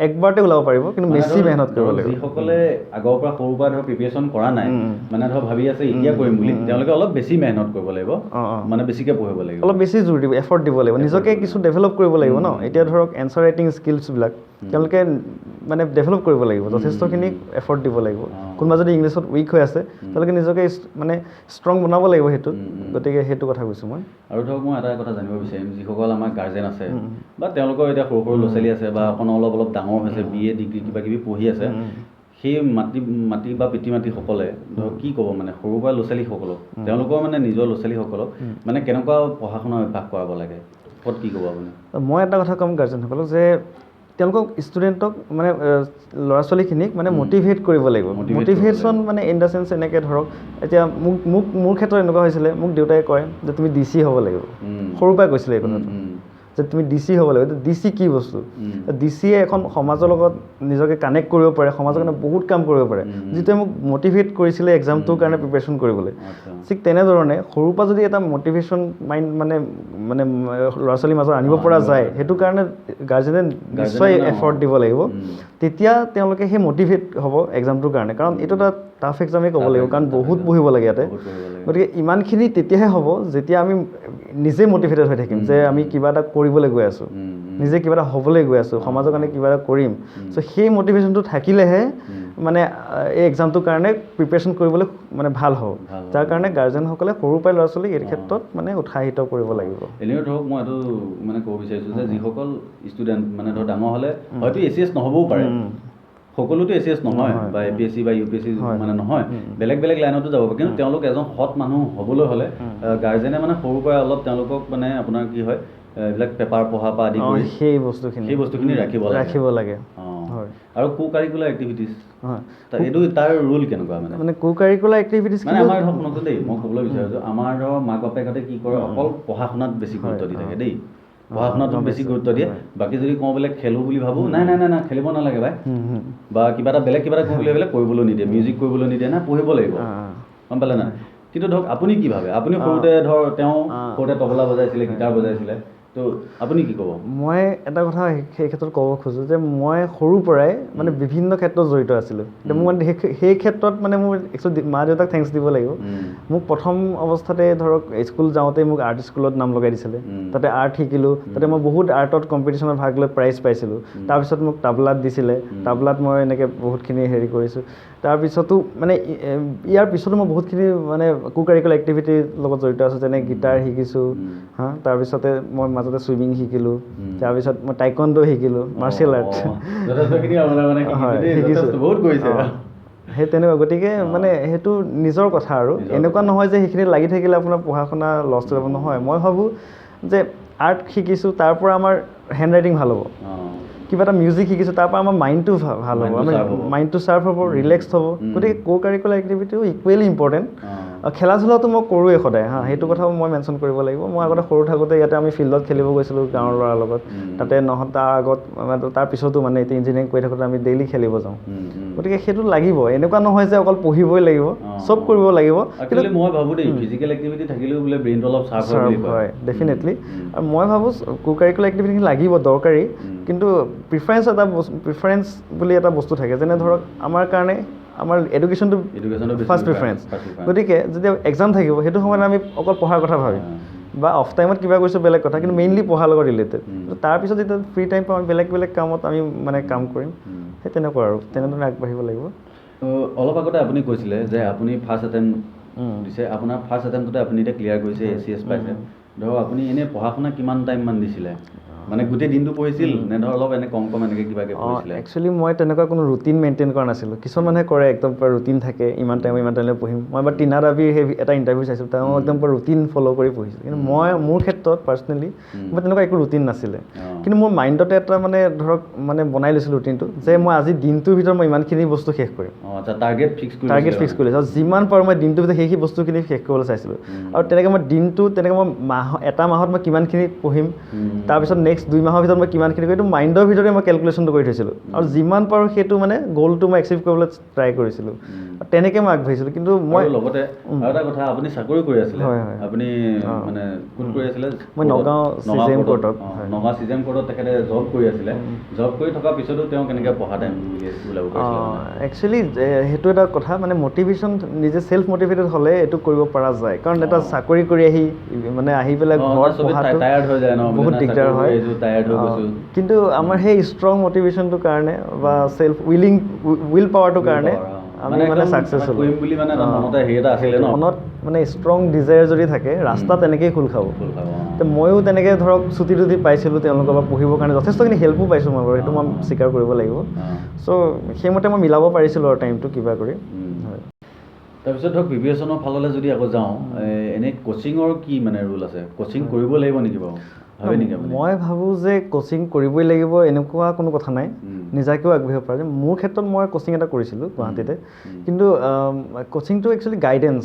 একবাৰতে ওলাব পাৰিব কিন্তু বেছি মেহনত কৰিব লাগিব যিসকলে আগৰ পৰা সৰুৰ পৰা ধৰক প্ৰিপেৰেশ্যন কৰা নাই মানে ধৰক ভাবি আছে এতিয়া কৰিম বুলি তেওঁলোকে অলপ বেছি মেহনত কৰিব লাগিব মানে বেছিকৈ পঢ়িব লাগিব অলপ বেছি জোৰ দিব এফৰ্ট দিব লাগিব নিজকে কিছু ডেভেলপ কৰিব লাগিব ন এতিয়া ধৰক এনচাৰ ৰাইটিং স্কিলছবিলাক তেওঁলোকে মানে ডেভেলপ কৰিব লাগিব যথেষ্টখিনি এফৰ্ট দিব লাগিব কোনোবা যদি ইংলিছত উইক হৈ আছে তেওঁলোকে নিজকে মানে ষ্ট্ৰং বনাব লাগিব সেইটোত গতিকে সেইটো কথা কৈছোঁ মই আৰু ধৰক মই এটা কথা জানিব বিচাৰিম যিসকল আমাৰ গাৰ্জেন আছে বা তেওঁলোকৰ এতিয়া সৰু সৰু ল'ৰা ছোৱালী আছে বা অকণ অলপ ডাঙৰ হৈছে BA ডিগ্ৰী কিবা কিবি পঢ়ি আছে সেই মাতৃ বা পিতৃ মাতৃসকলে ধৰক কি ক'ব মানে সৰুৰ পৰা ল'ৰা ছোৱালীসকলক তেওঁলোকৰ মানে নিজৰ ল'ৰা ছোৱালীসকলক মানে কেনেকুৱা পঢ়া শুনাৰ অভ্যাস কৰাব লাগে ক'ত কি ক'ব আপুনি মই এটা কথা ক'ম গাৰ্জেনসকলক যে তেওঁলোকক ষ্টুডেণ্টক মানে ল'ৰা ছোৱালীখিনিক মানে মটিভেট কৰিব লাগিব মটিভেশ্যন মানে ইন দ্য চেন্স এনেকৈ ধৰক এতিয়া মোৰ ক্ষেত্ৰত এনেকুৱা হৈছিলে মোক দেউতাই কয় যে তুমি DC হ'ব লাগিব সৰুৰ পৰাই কৈছিলে এই কথাটো যে তুমি DC হ'ব লাগিব DC কি বস্তু DCয়ে এখন সমাজৰ লগত নিজকে কানেক্ট কৰিব পাৰে সমাজৰ কাৰণে বহুত কাম কৰিব পাৰে যিটোৱে মোক মটিভেট কৰিছিলে এক্সামটোৰ কাৰণে প্ৰিপেৰেশ্যন কৰিবলৈ ঠিক তেনেধৰণে সৰুৰ পৰা যদি এটা মটিভেশ্যন মাইণ্ড মানে ল'ৰা ছোৱালীৰ মাজত আনিব পৰা যায় সেইটো কাৰণে গাৰ্জেনে নিশ্চয় এফৰ্ট দিব লাগিব তেতিয়া তেওঁলোকে সেই মটিভেট হ'ব এক্সামটোৰ কাৰণে কাৰণ এইটো এটা টাফ এক্সামেই ক'ব লাগিব কাৰণ বহুত পঢ়িব লাগে ইয়াতে গতিকে ইমানখিনি তেতিয়াহে হ'ব যেতিয়া আমি নিজে মটিভেটেড হৈ থাকিম যে আমি কিবা এটা কৰিবলৈ গৈ আছোঁ নিজে কিবা এটা হ'বলৈ গৈ আছোঁ সমাজৰ কাৰণে কিবা এটা কৰিম চ' সেই মটিভেশ্যনটো থাকিলেহে মানে এই এক্সামটোৰ কাৰণে প্ৰিপেৰেশ্যন কৰিবলৈ মানে ভাল হ'ব যাৰ কাৰণে গাৰ্জেনসকলে সৰুৰ পৰাই ল'ৰা ছোৱালীক এই ক্ষেত্ৰত মানে উৎসাহিত কৰিব লাগিব এনেও ধৰক মই এইটো মানে ক'ব বিচাৰিছোঁ যে যিসকল ষ্টুডেণ্ট মানে ধৰক ডাঙৰ হ'লে হয়তো ACS নহ'বও পাৰে সকলোতো ACS নহয় বা APSC বা UPSC মানে নহয় বেলেগ লাইনতো যাব পাৰে কিন্তু তেওঁলোক এজন সৎ মানুহ হ'বলৈ হ'লে গাৰ্জেনে মানে সৰুৰ পৰাই অলপ তেওঁলোকক মানে আপোনাৰ কি হয় এইবিলাক পেপাৰ পঢ়া পৰা আদি কৰি সেই বস্তুখিনি ৰাখিব লাগে আৰু কো-কাৰিকুলাৰ এক্টিভিটিজ এইটো তাৰ ৰুল কেনেকুৱা মানে কো-কাৰিকুলাৰ এক্টিভিটিজ মানে আমাৰ ধৰক শুনক দেই মই ক'বলৈ বিচাৰিছোঁ আমাৰ ধৰক মাক বাপেকহঁতে কি কৰে অকল পঢ়া শুনাত বেছি গুৰুত্ব দি থাকে দেই পঢ়া শুনাটো বেছি গুৰুত্ব দিয়ে বাকী যদি কওঁ বোলে খেলোঁ বুলি ভাবোঁ নাই খেলিব নালাগে ভাই বা কিবা এটা বেলেগ কিবা এটা কৰোঁ বুলি ভাবিলে কৰিবলৈ নিদিয়ে মিউজিক কৰিবলৈ নিদিয়ে না পঢ়িব লাগিব গম পালে নাই কিন্তু ধৰক আপুনি কি ভাবে আপুনি সৰুতে ধৰ তেওঁ সৰুতে তবলা বজাইছিলে গীটাৰ বজাইছিলে তো আপুনি কি ক'ব মই এটা কথা সেই ক্ষেত্ৰত ক'ব খোজোঁ যে মই সৰুৰ পৰাই মানে বিভিন্ন ক্ষেত্ৰত জড়িত আছিলোঁ মোৰ মানে সেই ক্ষেত্ৰত মানে মোৰ একচুৱেলি মা দেউতাক থেংকছ দিব লাগিব মোক প্ৰথম অৱস্থাতে ধৰক স্কুল যাওঁতে মোক আৰ্ট স্কুলত নাম লগাই দিছিলে তাতে আৰ্ট শিকিলোঁ তাতে মই বহুত আৰ্টত কম্পিটিশ্যনত ভাগ লৈ প্ৰাইজ পাইছিলোঁ তাৰপিছত মোক তাবলাত দিছিলে তাবলাত মই এনেকৈ বহুতখিনি হেৰি কৰিছোঁ তাৰপিছতো মানে ইয়াৰ পিছতো মই বহুতখিনি মানে কো-কাৰিকুলাৰ এক্টিভিটিৰ লগত জড়িত আছোঁ যেনে গীটাৰ শিকিছোঁ তাৰপিছতে মই মাজতে চুইমিং শিকিলোঁ তাৰপিছত মই টাইকোৱাণ্ডো শিকিলোঁ মাৰ্চিয়েল আৰ্ট সেই তেনেকুৱা গতিকে মানে সেইটো নিজৰ কথা আৰু এনেকুৱা নহয় যে সেইখিনি লাগি থাকিলে আপোনাৰ পঢ়া শুনা লষ্ট হ'ব নহয় মই ভাবোঁ যে আৰ্ট শিকিছোঁ তাৰ পৰা আমাৰ হেণ্ড ৰাইটিং ভাল হ'ব কিবা এটা মিউজিক শিকিছোঁ তাৰ পৰা আমাৰ মাইণ্ডটো ভাল হ'ব, আমি মাইণ্ডটো শ্বাৰ্প হ'ব, ৰিলেক্স হ'ব। গতিকে কাৰিকুলাৰ এক্টিভিটিও ইকুৱেলি ইম্পৰ্টেণ্ট। খেলা ধূলাটো মই কৰোঁৱেই সদায় সেইটো কথাও মই মেনশ্যন কৰিব লাগিব। মই আগতে সৰু থাকোঁতে ইয়াতে আমি ফিল্ডত খেলিব গৈছিলোঁ গাঁৱৰ ল'ৰাৰ লগত, তাতে তাৰ আগত তাৰ পিছতো মানে এতিয়া ইঞ্জিনিয়াৰিং কৰি থাকোঁতে আমি ডেইলি খেলিব যাওঁ। গতিকে সেইটো লাগিব, এনেকুৱা নহয় যে অকল পঢ়িবই লাগিব, চব কৰিব লাগিব। কিন্তু মই ভাবোঁ দেই ফিজিকেল এক্টিভিটি থাকিলেও বোলে ব্ৰেইনটো অলপ শ্বাৰ্প হয় ডেফিনেটলি। আৰু মই ভাবোঁ কাৰিকুলাৰ এক্টিভিটি লাগিব, দৰকাৰী, কিন্তু প্ৰিফাৰেঞ্চ বুলি এটা বস্তু থাকে। যেনে ধৰক আমাৰ কাৰণে আমাৰ এডুকেশ্যনটো ফাৰ্ষ্ট প্ৰিফাৰেঞ্চ। গতিকে যেতিয়া এক্সাম থাকিব সেইটো সময়ত আমি অকল পঢ়াৰ কথা ভাবিম, বা অফ টাইমত কিবা কৰিছোঁ বেলেগ কথা, কিন্তু মেইনলি পঢ়াৰ লগত ৰিলেটেড। তাৰপিছত যেতিয়া ফ্ৰী টাইম পাওঁ বেলেগ বেলেগ কামত আমি মানে কাম কৰিম, সেই তেনেকুৱা আৰু তেনেধৰণে আগবাঢ়িব লাগিব। অলপ আগতে আপুনি কৈছিলে যে আপুনি ফাৰ্ষ্ট এটেম্প দিছে, আপোনাৰ ফাৰ্ষ্ট এটেম্পটতে আপুনি এতিয়া ক্লিয়াৰ কৰিছে, ACS পাইছে। ধৰক আপুনি এনেই পঢ়া শুনা কিমান টাইমমান দিছিলে? মানে গোটেই দিনটো পঢ়িছিল নে ধৰ অলপ এনে কম এনেকৈ কিবাকৈ পঢ়িছিলে? একচুৱেলি মই তেনেকুৱা কোনো ৰুটিন মেইনটেইন কৰা নাছিলোঁ। কিছুমান মানুহে কৰে একদম পুৰা ৰুটিন থাকে, ইমান টাইমলৈ পঢ়িম। মই এবাৰ টিনা ৰাবিৰ সেই এটা ইণ্টাৰভিউ চাইছিলোঁ, তেওঁ একদম পুৰা ৰুটিন ফ'ল' কৰি পঢ়িছিলোঁ। কিন্তু মোৰ ক্ষেত্ৰত পাৰ্চনেলি মই তেনেকুৱা একো ৰুটিন নাছিলে। কিন্তু মোৰ মাইণ্ডতে এটা মানে ধৰক মানে বনাই লৈছিলোঁ ৰুটিনটো, যে মই আজি দিনটোৰ ভিতৰত মই ইমানখিনি বস্তু শেষ কৰিম। টাৰ্গেট ফিক্স কৰি লৈছোঁ, যিমান পাৰোঁ মই দিনটোৰ ভিতৰত সেই বস্তুখিনি শেষ কৰিবলৈ চাইছিলোঁ। আৰু তেনেকৈ মই এটা মাহত মই কিমানখিনি পঢ়িম, তাৰপিছত নেক্সট 2 মাহৰ ভিতৰত মই কিমানখিনি কৰিম, এইটো মাইণ্ডৰ ভিতৰতে মই কেলকুলেশ্যনটো কৰি থৈছিলোঁ। আৰু যিমান পাৰোঁ সেইটো মানে গ'লটো মই এচিভ কৰিবলৈ ট্ৰাই কৰিছিলোঁ। তেনেকৈ মই আগবাঢ়িছিলোঁ। কিন্তু মই লগতে আৰু এটা কথা, আপুনি চাকৰি কৰি আছিলে, আপুনি মানে কোন কৰি আছিলে? মই নগাঁও CJM কোৰ্টত। নগাঁও CJM কোৰ্টত তেখেতে জব কৰি আছিলে। জব কৰি থকাৰ পিছতো তেওঁ কেনেকৈ পঢ়া টাইম ওলাব পাৰিছিলে? একচুৱেলি সেইটো এটা কথা, মানে মটিভেশ্যন নিজে চেল্ফ মটিভেটেড হ'লে এইটো কৰিব পৰা যায়। কাৰণ এটা চাকৰি কৰি আহি পেলাই ঘৰত পঢ়াটো বহুত দিগদাৰ হয়। কিন্তু আমাৰ সেই ষ্ট্ৰং মটিভেশ্যনটোৰ কাৰণে বা উইল পাৱাৰটোৰ কাৰণে আমি মানে ছাকচেছ হ'লোঁ। মনত মানে ষ্ট্ৰং ডিজায়াৰ যদি থাকে, ৰাস্তা তেনেকৈয়ে খোল খাব। তো ময়ো তেনেকৈ ধৰক ছুটি পাইছিলোঁ তেওঁলোকৰ পৰা পঢ়িবৰ কাৰণে, যথেষ্টখিনি হেল্পো পাইছোঁ মই বাৰু, সেইটো মই স্বীকাৰ কৰিব লাগিব। চ' সেইমতে মই মিলাব পাৰিছিলোঁ আৰু টাইমটো কিবা কৰি। তাৰপিছত ধৰক প্ৰিপেৰেশ্যনৰ ফাললৈ যদি আকৌ যাওঁ, এনেই কোচিঙৰ কি মানে ৰুল আছে? কোচিং কৰিব লাগিব নেকি বাৰু? মই ভাবোঁ যে কোচিং কৰিবই লাগিব এনেকুৱা কোনো কথা নাই, নিজাকেও আগবাঢ়িব পাৰে। মোৰ ক্ষেত্ৰত মই কোচিং এটা কৰিছিলোঁ গুৱাহাটীতে। কিন্তু কোচিংটো একচুৱেলি গাইডেঞ্চ,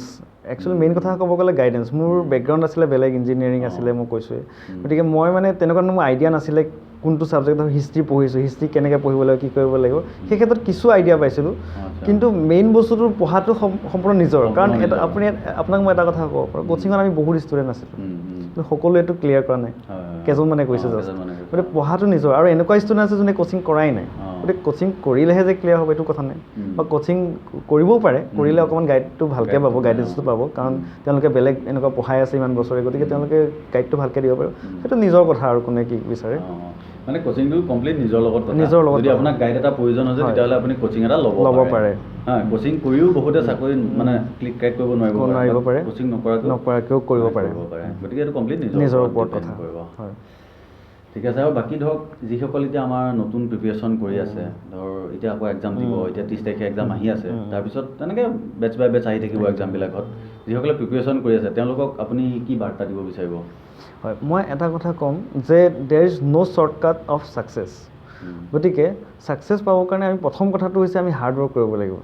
মেইন কথা ক'ব গ'লে গাইডেঞ্চ। মোৰ বেকগ্ৰাউণ্ড আছিলে বেলেগ, ইঞ্জিনিয়াৰিং আছিলে, মই কৈছোঁৱে। গতিকে মই মানে তেনেকুৱা মোৰ আইডিয়া নাছিলে কোনটো ছাবজেক্টৰ হিষ্ট্ৰী পঢ়িছোঁ, হিষ্ট্ৰী কেনেকৈ পঢ়িব লাগিব, কি কৰিব লাগিব, সেই ক্ষেত্ৰত কিছু আইডিয়া পাইছিলোঁ। কিন্তু মেইন বস্তুটো পঢ়াটো সম্পূৰ্ণ নিজৰ। কাৰণ আপোনাক মই এটা কথা ক'ব পাৰোঁ, কোচিঙত আমি বহুত ষ্টুডেণ্ট আছিলোঁ, কিন্তু সকলোৱে এইটো ক্লিয়াৰ কৰা নাই, কেইজনমানে কৈছে জাষ্ট। গতিকে পঢ়াটো নিজৰ। আৰু এনেকুৱা ষ্টুডেণ্ট আছে যোনে কোচিং কৰাই নাই। গতিকে কোচিং কৰিলেহে যে ক্লিয়াৰ হ'ব এইটো কথা নাই, বা কোচিং কৰিবও পাৰে, কৰিলে অকণমান গাইডটো ভালকৈ পাব, গাইডেঞ্চটো পাব। কাৰণ তেওঁলোকে বেলেগ এনেকুৱা পঢ়াই আছে ইমান বছৰে, গতিকে তেওঁলোকে গাইডটো ভালকৈ দিব পাৰিব। সেইটো নিজৰ কথা আৰু কোনে কি বিচাৰে। মানে কোচিংটো কমপ্লিট নিজৰ লগত যদি আপোনাক গাইড এটা প্ৰয়োজন হৈছে, তেতিয়াহ'লে আপুনি কোচিং এটা ল'ব পাৰে। কোচিং কৰিও বহুতে চাকৰি মানে ক্ৰেক কৰিব নোৱাৰিব পাৰে, কোচিং নকৰাকৈও কৰিব পাৰে। গতিকে এইটো কমপ্লিট নিজৰ ওপৰত কথা কৰিব। ঠিক আছে। আৰু বাকী ধৰক যিসকল এতিয়া আমাৰ নতুন প্ৰিপেৰেশ্যন কৰি আছে, ধৰ এতিয়া আকৌ এক্সাম দিব, এতিয়া 30 তাৰিখে এক্সাম আহি আছে, তাৰপিছত তেনেকৈ বেচ বাই বেচ আহি থাকিব এক্সামবিলাকত, যিসকলে প্ৰিপেৰেশ্যন কৰি আছে তেওঁলোকক আপুনি কি বাৰ্তা দিব বিচাৰিব? হয়, মই এটা কথা ক'ম যে there is no' shortcut of success. গতিকে ছাকচেছ পাবৰ কাৰণে আমি প্ৰথম কথাটো হৈছে আমি হাৰ্ডৱৰ্ক কৰিব লাগিব।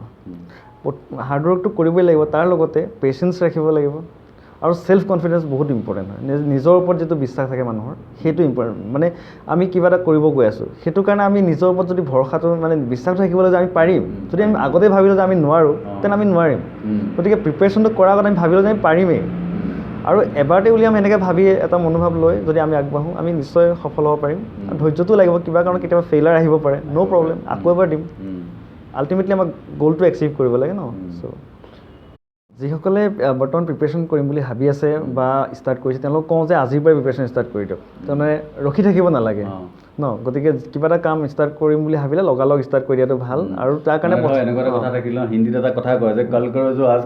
হাৰ্ডৱৰ্কটো কৰিবই লাগিব, তাৰ লগতে পেচেঞ্চ ৰাখিব লাগিব। আৰু চেল্ফ কনফিডেঞ্চ বহুত ইম্পৰ্টেণ্ট হয়। নিজৰ ওপৰত যিটো বিশ্বাস থাকে মানুহৰ, সেইটো ইম্পৰ্টেণ্ট। মানে আমি কিবা এটা কৰিব গৈ আছোঁ, সেইটো কাৰণে আমি নিজৰ ওপৰত যদি ভৰসাটো মানে বিশ্বাসটো থাকিবলৈ যে আমি পাৰিম, যদি আমি আগতে ভাবিলোঁ যে আমি নোৱাৰোঁ, তেনে আমি নোৱাৰিম। গতিকে প্ৰিপেৰেশ্যনটো কৰাৰ আগতে আমি ভাবিলোঁ যে আমি পাৰিমেই, আৰু এবাৰতে উলিয়াম এনেকৈ ভাবি এটা মনোভাৱ লৈ যদি আমি আগবাঢ়োঁ, আমি নিশ্চয় সফল হ'ব পাৰিম। ধৈৰ্যটো লাগিব, কিবা কাৰণত কেতিয়াবা ফেইলাৰ আহিব পাৰে, ন' প্ৰব্লেম, আকৌ এবাৰ দিম। আল্টিমেটলি আমাক গ'লটো এচিভ কৰিব লাগে ন'। চ' যিসকলে বৰ্তমান প্ৰিপেৰেশ্যন কৰিম বুলি ভাবি আছে বা ষ্টাৰ্ট কৰিছে, তেওঁলোকক কওঁ যে আজিৰ পৰাই প্ৰিপেৰেশ্যন ষ্টাৰ্ট কৰি দিয়ক, তাৰমানে ৰখি থাকিব নালাগে ন। গতিকে কিবা এটা কাম ষ্টাৰ্ট কৰিম বুলি ভাবিলে লগালগ ষ্টাৰ্ট কৰি দিয়াটো ভাল। আৰু তাৰ কাৰণে এনেকুৱা এটা কথা থাকিল ন, হিন্দীত এটা কথা কয় যে কল কৰো যো আজ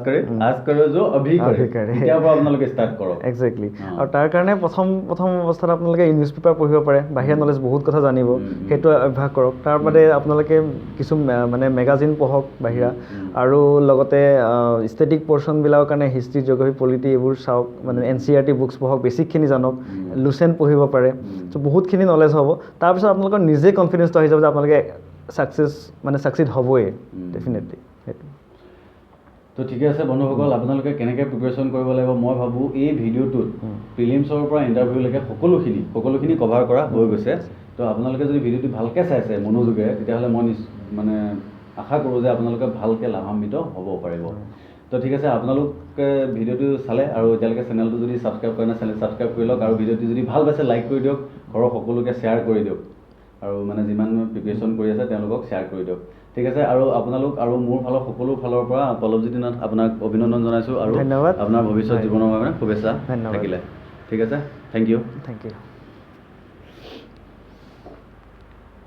কৰো যো অভি কৰে, এতিয়াৰ পৰা আপোনালোকে ষ্টাৰ্ট কৰক। একজেক্টলি। আৰু তাৰ কাৰণে প্ৰথম অৱস্থাত আপোনালোকে নিউজ পেপাৰ পঢ়িব পাৰে, বাহিৰা নলেজ বহুত কথা জানিব, সেইটো অভ্যাস কৰক। তাৰ বাদে আপোনালোকে কিছু মানে মেগাজিন পঢ়ক বাহিৰা, আৰু লগতে ষ্টেটিক পৰ্চনবিলাকৰ কাৰণে হিষ্ট্ৰী, জিঅ'গ্ৰাফী, পলিটি এইবোৰ চাওক, মানে NCERT বুকছ পঢ়ক, বেছিকখিনি জানক, লুচেণ্ট পঢ়িব পাৰে। চ' বহুতখিনি নলেজ হ'ব। তাৰপিছত আপোনালোকৰ নিজে কনফিডেঞ্চটো আহি যাব যে আপোনালোকে ছাকচিড হ'বই ডেফিনেটলি সেইটো। তো ঠিকে আছে বন্ধুসকল, আপোনালোকে কেনেকৈ প্ৰিপেৰেশ্যন কৰিব লাগিব মই ভাবোঁ এই ভিডিঅ'টোত প্ৰিলিমছৰ পৰা ইণ্টাৰভিউলৈকে সকলোখিনি কভাৰ কৰা হৈ গৈছে। তো আপোনালোকে যদি ভিডিঅ'টো ভালকৈ চাইছে মনোযোগে, তেতিয়াহ'লে মই মানে আশা কৰোঁ যে আপোনালোকে ভালকৈ লাভান্বিত হ'ব পাৰিব। তো ঠিক আছে, আপোনালোকে ভিডিঅ'টো চালে আৰু এতিয়ালৈকে চেনেলটো যদি ছাবস্ক্ৰাইব কৰে নাই, চেনেল ছাবস্ক্ৰাইব কৰি লওক আৰু ভিডিঅ'টো যদি ভাল পাইছে লাইক কৰি দিয়ক, ঘৰৰ সকলোকে শ্বেয়াৰ কৰি দিয়ক আৰু মানে যিমান প্ৰিপেৰেশ্যন কৰি আছে তেওঁলোকক শ্বেয়াৰ কৰি দিয়ক। ঠিক আছে, আৰু আপোনালোক আৰু মোৰ সকলো ফালৰ পৰা পল্লৱজ্যোতি নাথ আপোনাক অভিনন্দন জনাইছোঁ আৰু ধন্যবাদ। আপোনাৰ ভৱিষ্যত জীৱনৰ বাবে শুভেচ্ছা থাকিলে। ঠিক আছে, থেংক ইউ।